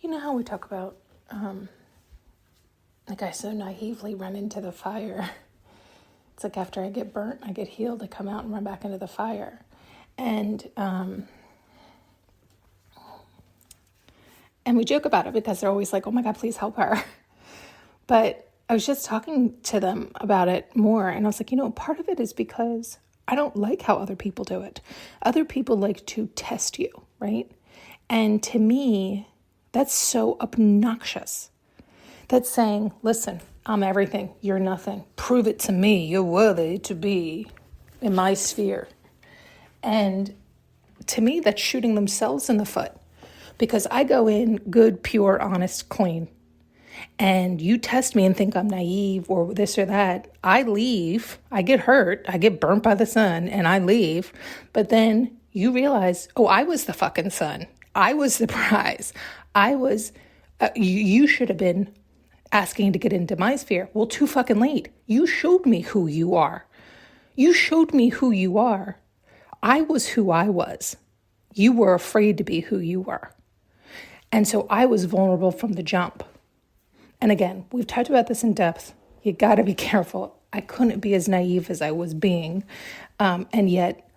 You know how we talk about, like I so naively run into the fire. It's like after I get burnt, I get healed, I come out and run back into the fire. And we joke about it because they're always like, oh my God, please help her. But I was just talking to them about it more. And I was like, part of it is because I don't like how other people do it. Other people like to test you, right? And to me, that's so obnoxious. That's saying, listen, I'm everything, you're nothing. Prove it to me, you're worthy to be in my sphere. And to me, that's shooting themselves in the foot. Because I go in good, pure, honest, clean. And you test me and think I'm naive or this or that. I leave, I get hurt, I get burnt by the sun, and I leave. But then you realize, oh, I was the fucking sun. I was the prize. You should have been asking to get into my sphere. Well, too fucking late. You showed me who you are. You showed me who you are. I was who I was. You were afraid to be who you were. And so I was vulnerable from the jump. And again, we've talked about this in depth. You got to be careful. I couldn't be as naive as I was being. And yet,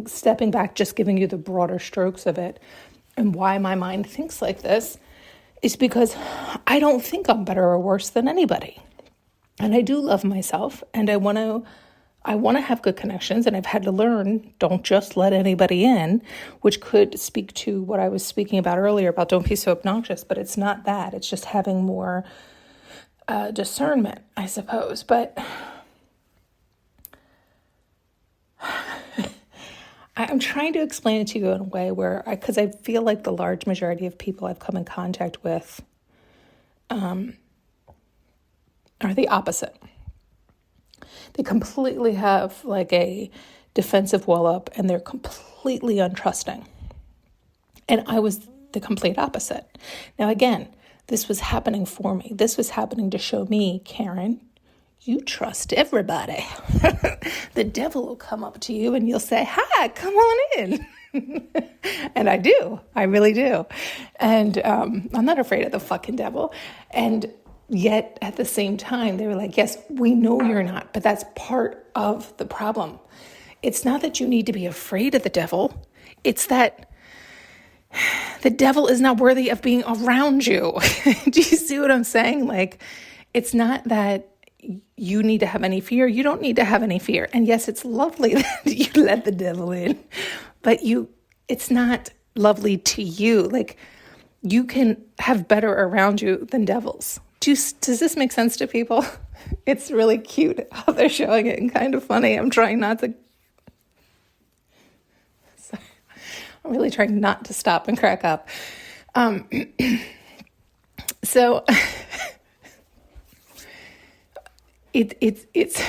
stepping back, just giving you the broader strokes of it and why my mind thinks like this is because I don't think I'm better or worse than anybody. And I do love myself, and I want to have good connections, and I've had to learn, don't just let anybody in, which could speak to what I was speaking about earlier about don't be so obnoxious, but it's not that. It's just having more discernment, I suppose. But I'm trying to explain it to you in a way where, because I feel like the large majority of people I've come in contact with are the opposite. They completely have like a defensive wall up and they're completely untrusting. And I was the complete opposite. Now, again, this was happening for me. This was happening to show me, Karin, you trust everybody. The devil will come up to you and you'll say, hi, come on in. And I do. I really do. And I'm not afraid of the fucking devil. And yet at the same time, they were like, yes, we know you're not, but that's part of the problem. It's not that you need to be afraid of the devil. It's that the devil is not worthy of being around you. Do you see what I'm saying? Like, it's not that you need to have any fear. You don't need to have any fear. And yes, it's lovely that you let the devil in, but it's not lovely to you. Like, you can have better around you than devils. Does this make sense to people? It's really cute how they're showing it and kind of funny. I'm trying not to. Sorry. I'm really trying not to stop and crack up. So it's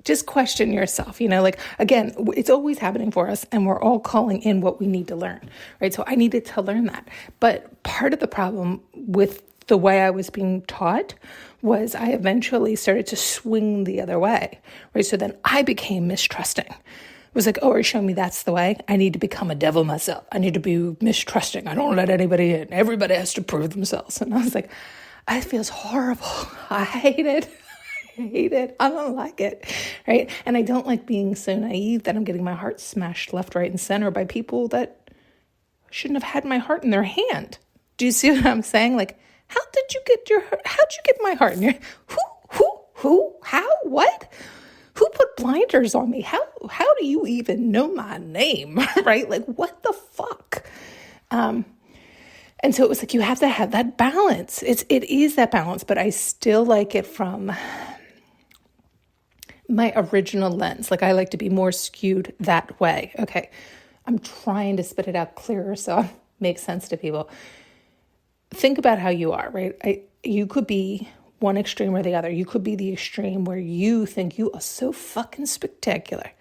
just question yourself, like, again, it's always happening for us and we're all calling in what we need to learn, right? So I needed to learn that. But part of the problem with the way I was being taught was I eventually started to swing the other way, right? So then I became mistrusting. It was like, oh, are you showing me that's the way? I need to become a devil myself. I need to be mistrusting. I don't let anybody in. Everybody has to prove themselves. And I was like, it feels horrible. I hate it. I don't like it, right? And I don't like being so naive that I'm getting my heart smashed left, right, and center by people that shouldn't have had my heart in their hand. Do you see what I'm saying? Like, how'd you get my heart in your, who, how, what? Who put blinders on me? How do you even know my name, right? Like, what the fuck? And so it was like, you have to have that balance. It is that balance, but I still like it from my original lens. Like, I like to be more skewed that way. Okay. I'm trying to spit it out clearer so it makes sense to people. Think about how you are, right? You could be one extreme or the other. You could be the extreme where you think you are so fucking spectacular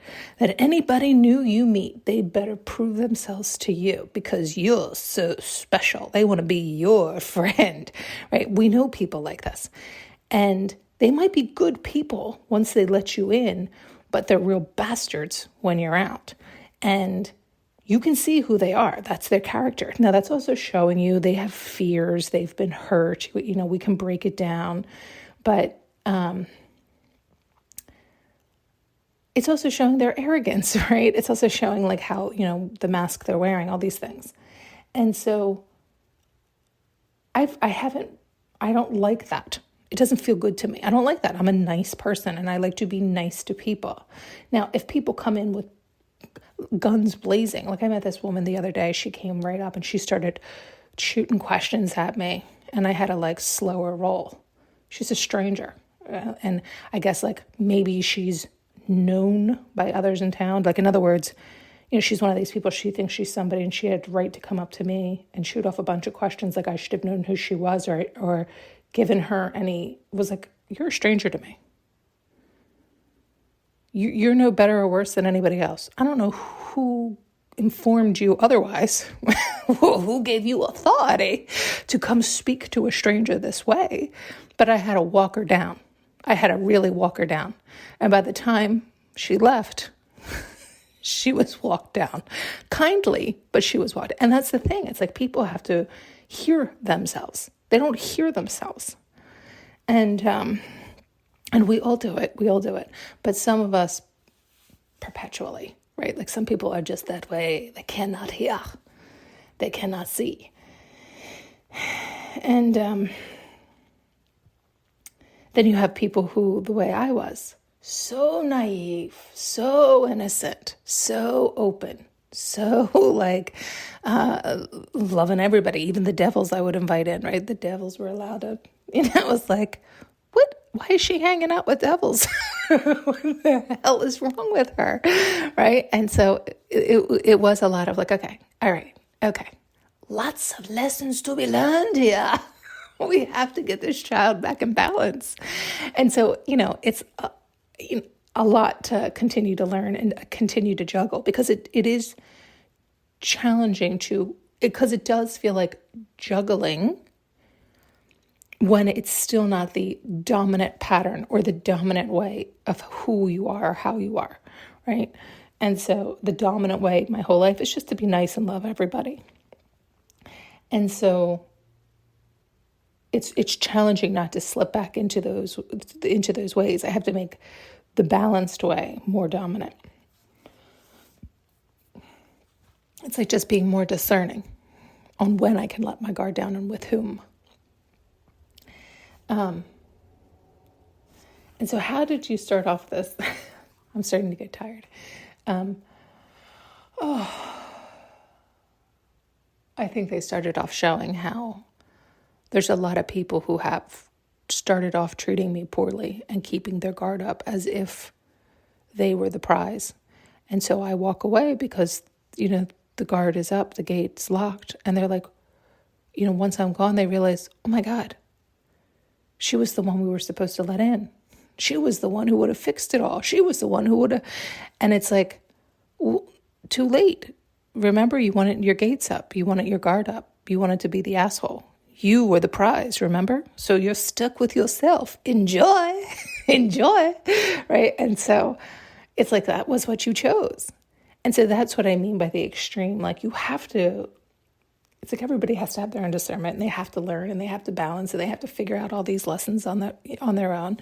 that anybody new you meet, they better prove themselves to you because you're so special. They want to be your friend, right? We know people like this. And they might be good people once they let you in, but they're real bastards when you're out. And you can see who they are. That's their character. Now, that's also showing you they have fears, they've been hurt. We can break it down. But it's also showing their arrogance, right? It's also showing like how, the mask they're wearing, all these things. And so I don't like that. It doesn't feel good to me. I don't like that. I'm a nice person and I like to be nice to people. Now, if people come in with guns blazing, like I met this woman the other day, she came right up and she started shooting questions at me and I had to like slow her roll. She's a stranger. And I guess like maybe she's known by others in town. Like in other words, she's one of these people, she thinks she's somebody and she had the right to come up to me and shoot off a bunch of questions like I should have known who she was or given her any, was like, you're a stranger to me. You're no better or worse than anybody else. I don't know who informed you otherwise, who gave you authority to come speak to a stranger this way, but I had to walk her down. I had to really walk her down. And by the time she left, she was walked down kindly, but she was walked. And that's the thing. It's like people have to hear themselves. They don't hear themselves. And we all do it. We all do it. But some of us perpetually, right? Like some people are just that way. They cannot hear. They cannot see. And then you have people who, the way I was, so naive, so innocent, so open, so like loving everybody, even the devils I would invite in, right? The devils were allowed to, it was like, what? Why is she hanging out with devils? What the hell is wrong with her? Right? And so it was a lot of like, okay, all right, okay. Lots of lessons to be learned here. We have to get this child back in balance. And so, it's a lot to continue to learn and continue to juggle because it is challenging because it does feel like juggling when it's still not the dominant pattern or the dominant way of who you are or how you are, right? And so the dominant way my whole life is just to be nice and love everybody. And so it's challenging not to slip back into those ways. I have to make the balanced way more dominant. It's like just being more discerning on when I can let my guard down and with whom. And so how did you start off this? I'm starting to get tired. I think they started off showing how there's a lot of people who have started off treating me poorly and keeping their guard up as if they were the prize. And so I walk away because, the guard is up, the gate's locked. And they're like, once I'm gone, they realize, oh my God, she was the one we were supposed to let in. She was the one who would have fixed it all. She was the one who would have. And it's like, too late. Remember, you wanted your gates up. You wanted your guard up. You wanted to be the asshole. You were the prize, remember? So you're stuck with yourself. Enjoy. Enjoy. Right? And so it's like that was what you chose. And so that's what I mean by the extreme. Like you have to, it's like everybody has to have their own discernment and they have to learn and they have to balance and they have to figure out all these lessons on their own.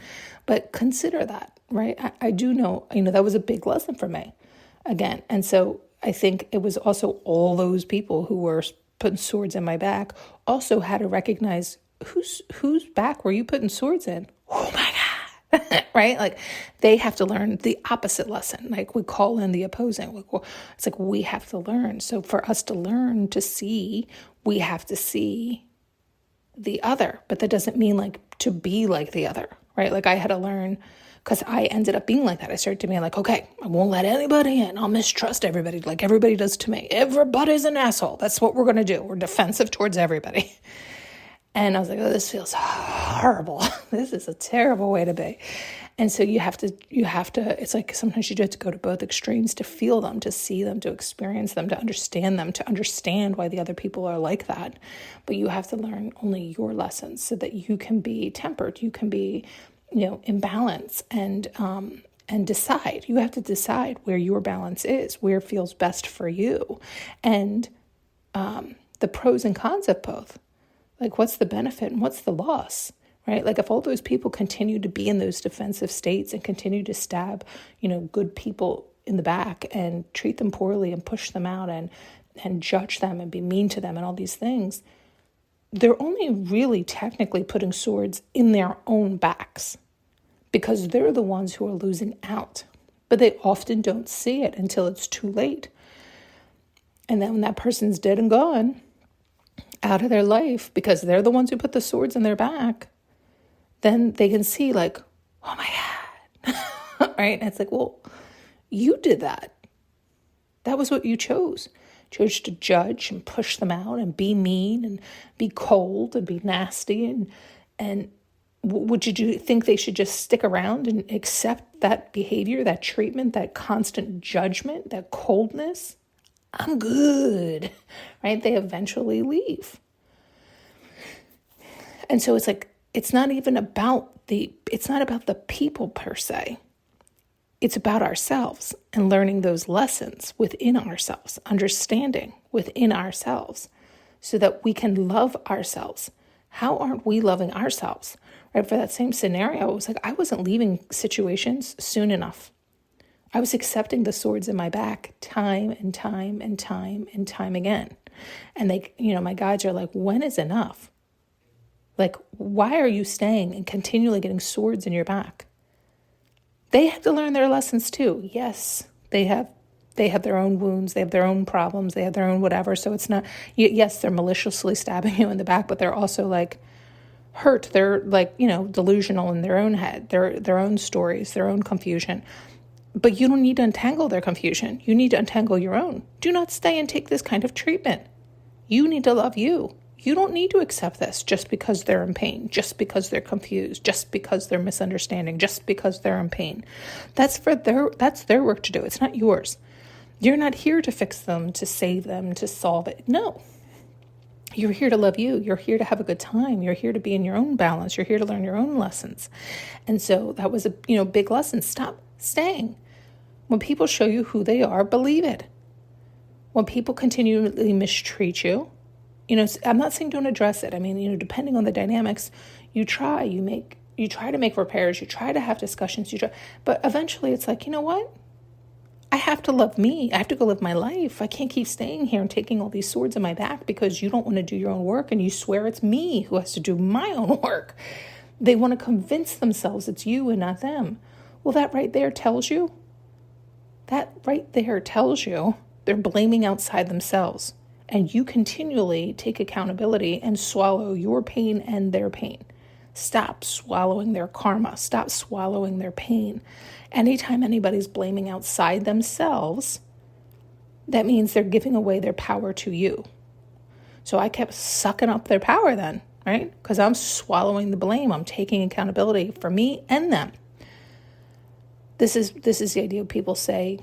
But consider that, right? I do know, that was a big lesson for me again. And so I think it was also all those people who were putting swords in my back also had to recognize whose back were you putting swords in? Oh my God. Right? Like they have to learn the opposite lesson. Like we call in the opposing. It's like we have to learn. So for us to learn to see, we have to see the other. But that doesn't mean like to be like the other, right? Like I had to learn because I ended up being like that. I started to be like, okay, I won't let anybody in. I'll mistrust everybody like everybody does to me. Everybody's an asshole. That's what we're going to do. We're defensive towards everybody. And I was like, oh, this feels horrible. This is a terrible way to be. And so you have to, it's like sometimes you do have to go to both extremes to feel them, to see them, to experience them, to understand why the other people are like that. But you have to learn only your lessons so that you can be tempered. You can be, in balance and and decide. You have to decide where your balance is, where it feels best for you, and the pros and cons of both. Like, what's the benefit and what's the loss, right? Like, if all those people continue to be in those defensive states and continue to stab, good people in the back and treat them poorly and push them out and judge them and be mean to them and all these things, they're only really technically putting swords in their own backs because they're the ones who are losing out. But they often don't see it until it's too late. And then when that person's dead and gone, out of their life, because they're the ones who put the swords in their back, then they can see like, oh my God, right? And it's like, well, you did that. That was what you chose. Chose to judge and push them out and be mean and be cold and be nasty. And would you think they should just stick around and accept that behavior, that treatment, that constant judgment, that coldness? I'm good, right? They eventually leave. And so it's like, it's not about the people per se. It's about ourselves and learning those lessons within ourselves, understanding within ourselves so that we can love ourselves. How aren't we loving ourselves? Right? For that same scenario, it was like I wasn't leaving situations soon enough. I was accepting the swords in my back time and time and time and time again. And they, my guides are like, when is enough? Like, why are you staying and continually getting swords in your back? They had to learn their lessons too. Yes, they have their own wounds. They have their own problems. They have their own whatever. So it's not, yes, they're maliciously stabbing you in the back, but they're also like hurt. They're like, delusional in their own head, their own stories, their own confusion. But you don't need to untangle their confusion. You need to untangle your own. Do not stay and take this kind of treatment. You need to love you. You don't need to accept this just because they're in pain, just because they're confused, just because they're misunderstanding, just because they're in pain. That's their work to do. It's not yours. You're not here to fix them, to save them, to solve it. No. You're here to love you. You're here to have a good time. You're here to be in your own balance. You're here to learn your own lessons. And so that was a big lesson. Stop staying. When people show you who they are, believe it. When people continually mistreat you, I'm not saying don't address it. I mean, depending on the dynamics, you try to make repairs, you try to have discussions, but eventually it's like, you know what? I have to love me. I have to go live my life. I can't keep staying here and taking all these swords in my back because you don't want to do your own work and you swear it's me who has to do my own work. They want to convince themselves it's you and not them. Well, that right there tells you they're blaming outside themselves. And you continually take accountability and swallow your pain and their pain. Stop swallowing their karma. Stop swallowing their pain. Anytime anybody's blaming outside themselves, that means they're giving away their power to you. So I kept sucking up their power then, right? Because I'm swallowing the blame. I'm taking accountability for me and them. This is the idea people say,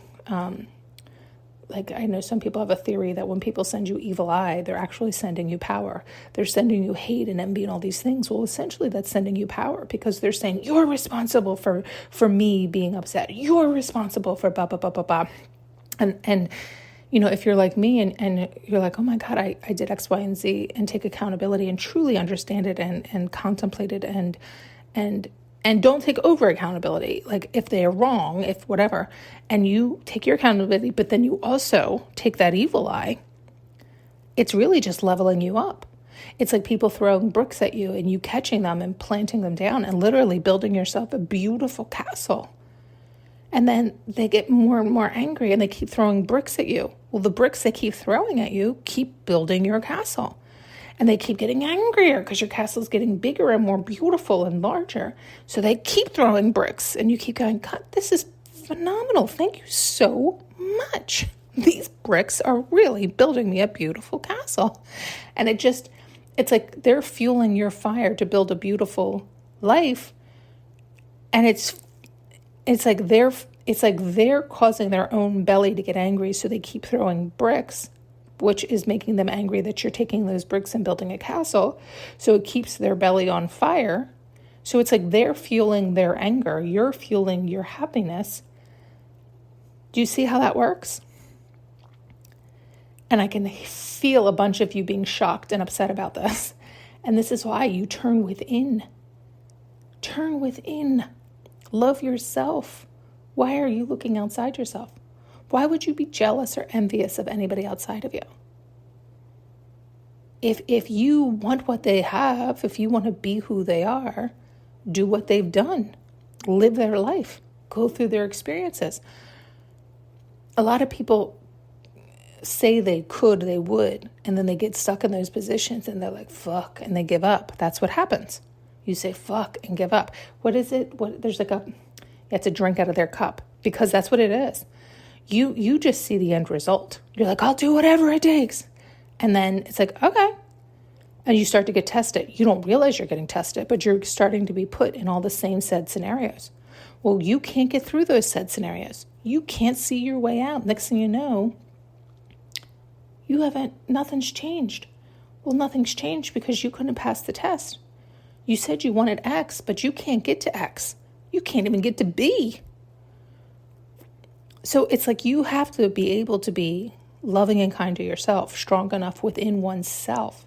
like I know some people have a theory that when people send you evil eye, they're actually sending you power. They're sending you hate and envy and all these things. Well, essentially that's sending you power because they're saying you're responsible for me being upset. You're responsible for blah, blah, blah, blah, blah. And if you're like me and you're like, oh my God, I did X, Y, and Z and take accountability and truly understand it and contemplate it and don't take over accountability. Like if they are wrong, if whatever, and you take your accountability, but then you also take that evil eye, it's really just leveling you up. It's like people throwing bricks at you and you catching them and planting them down and literally building yourself a beautiful castle. And then they get more and more angry and they keep throwing bricks at you. Well, the bricks they keep throwing at you keep building your castle. And they keep getting angrier because your castle's getting bigger and more beautiful and larger. So they keep throwing bricks and you keep going, God, this is phenomenal. Thank you so much. These bricks are really building me a beautiful castle. And it's like they're fueling your fire to build a beautiful life. And it's like they're causing their own belly to get angry. So they keep throwing bricks, which is making them angry that you're taking those bricks and building a castle. So it keeps their belly on fire So it's like they're fueling their anger, you're fueling your happiness. Do you see how that works? And I can feel a bunch of you being shocked and upset about this. And this is why you turn within. Turn within. Love yourself. Why are you looking outside yourself? Why would you be jealous or envious of anybody outside of you? If you want what they have, if you want to be who they are, do what they've done. Live their life. Go through their experiences. A lot of people say they could, they would, and then they get stuck in those positions and they're like, fuck, and they give up. That's what happens. You say fuck and give up. What is it? There's like you have to drink out of their cup, because that's what it is. You just see the end result. You're like, I'll do whatever it takes. And then it's like, okay. And you start to get tested. You don't realize you're getting tested, but you're starting to be put in all the same said scenarios. Well, you can't get through those said scenarios. You can't see your way out. Next thing you know, nothing's changed. Well, nothing's changed because you couldn't pass the test. You said you wanted X, but you can't get to X. You can't even get to B. So it's like you have to be able to be loving and kind to yourself, strong enough within oneself,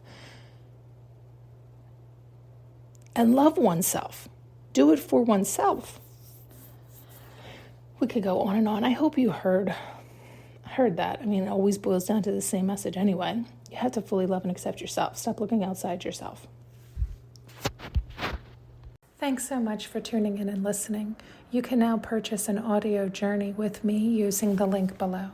and love oneself. Do it for oneself. We could go on and on. I hope you heard that. I mean, it always boils down to the same message anyway. You have to fully love and accept yourself. Stop looking outside yourself. Thanks so much for tuning in and listening. You can now purchase an audio journey with me using the link below.